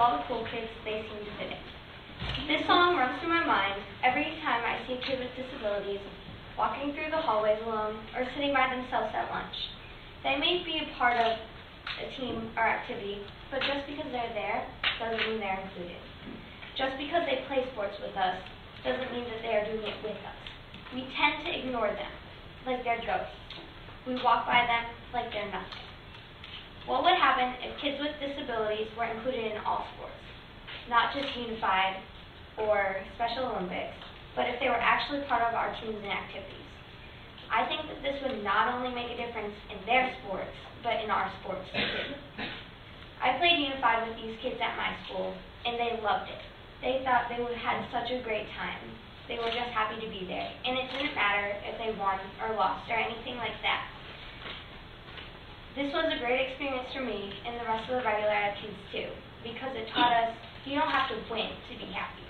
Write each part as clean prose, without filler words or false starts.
all the cool kids they seem to fit in. This song runs through my mind every time I see a kid with disabilities walking through the hallways alone or sitting by themselves at lunch. They may be a part of a team or activity, but just because they're there doesn't mean they're included. Just because they play sports with us doesn't mean that they are doing it with us. We tend to ignore them like they're ghosts. We walk by them like they're nothing. What would happen if kids with disabilities were included in all sports? Not just Unified or Special Olympics, but if they were actually part of our teams and activities. I think that this would not only make a difference in their sports, but in our sports too. I played Unified with these kids at my school, and they loved it. They thought they would have had such a great time. They were just happy to be there, and it didn't matter if they won or lost or anything like that. This was a great experience for me and the rest of the regular ed kids too, because it taught us you don't have to win to be happy.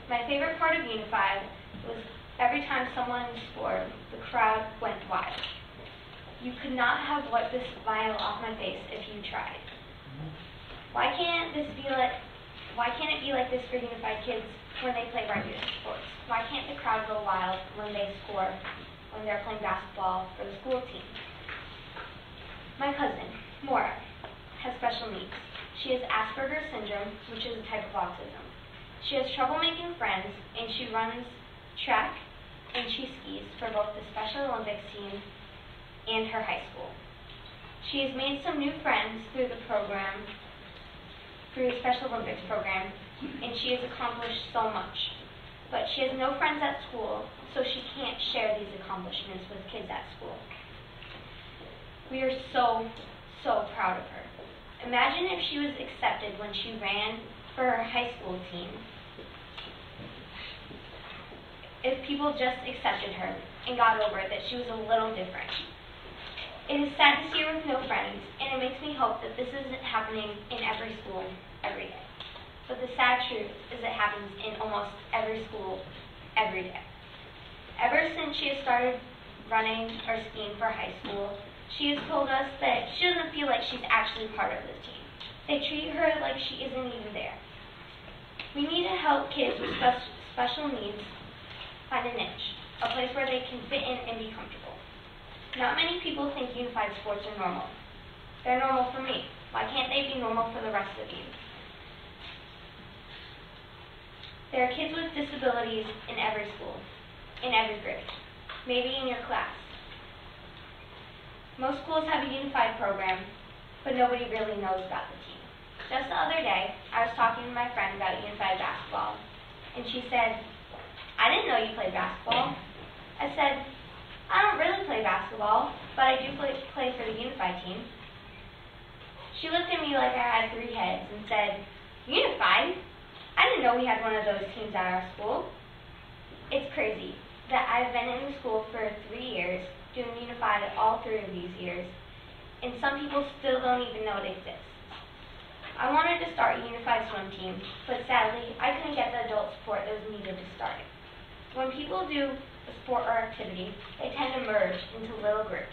My favorite part of Unified was every time someone scored, the crowd went wild. You could not have wiped the smile off my face if you tried. Why can't it be like this for Unified kids when they play regular sports? Why can't the crowd go wild when they score, when they're playing basketball for the school team? My cousin, Maura, has special needs. She has Asperger's syndrome, which is a type of autism. She has trouble making friends, and she runs track and she skis for both the Special Olympics team and her high school. She has made some new friends through the program, through the Special Olympics program, and she has accomplished so much. But she has no friends at school, so she can't share these accomplishments with kids at school. We are so, so proud of her. Imagine if she was accepted when she ran for her high school team. If people just accepted her and got over that she was a little different. It is sad to see her with no friends, and it makes me hope that this isn't happening in every school every day. But the sad truth is it happens in almost every school every day. Ever since she has started running or skiing for high school, she has told us that she doesn't feel like she's actually part of the team. They treat her like she isn't even there. We need to help kids with special needs find a niche, a place where they can fit in and be comfortable. Not many people think Unified sports are normal. They're normal for me. Why can't they be normal for the rest of you? There are kids with disabilities in every school, in every grade, maybe in your class. Most schools have a Unified program, but nobody really knows about the team. Just the other day, I was talking to my friend about Unified basketball, and she said, "I didn't know you played basketball." I said, "I don't really play basketball, but I do play for the Unified team." She looked at me like I had 3 heads and said, "Unified? I didn't know we had one of those teams at our school." It's crazy that I've been in the school for 3 years, doing Unified all 3 of these years, and some people still don't even know it exists. I wanted to start a Unified swim team, but sadly, I couldn't get the adult support that was needed to start it. When people do a sport or activity, they tend to merge into little groups,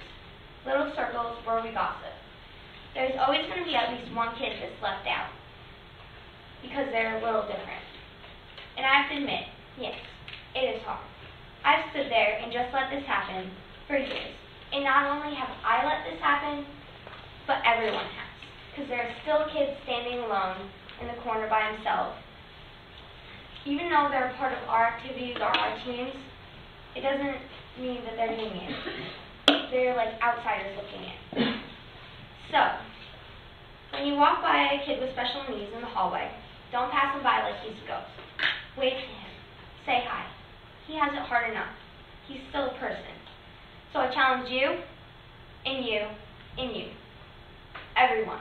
little circles where we gossip. There's always going to be at least one kid that's left out, because they're a little different. And I have to admit, yes, it is hard. I've stood there and just let this happen for years. And not only have I let this happen, but everyone has. Because there are still kids standing alone in the corner by themselves. Even though they're part of our activities or our teams, it doesn't mean that they're doing it. They're like outsiders looking in. So, when you walk by a kid with special needs in the hallway, don't pass him by like he's a ghost. Wave to him. Say hi. He has it hard enough. He's still a person. So I challenge you, and you, and you, everyone.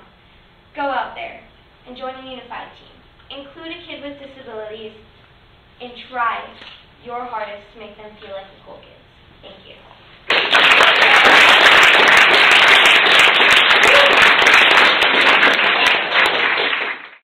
Go out there and join a Unified team. Include a kid with disabilities and try your hardest to make them feel like the cool kids. Thank you.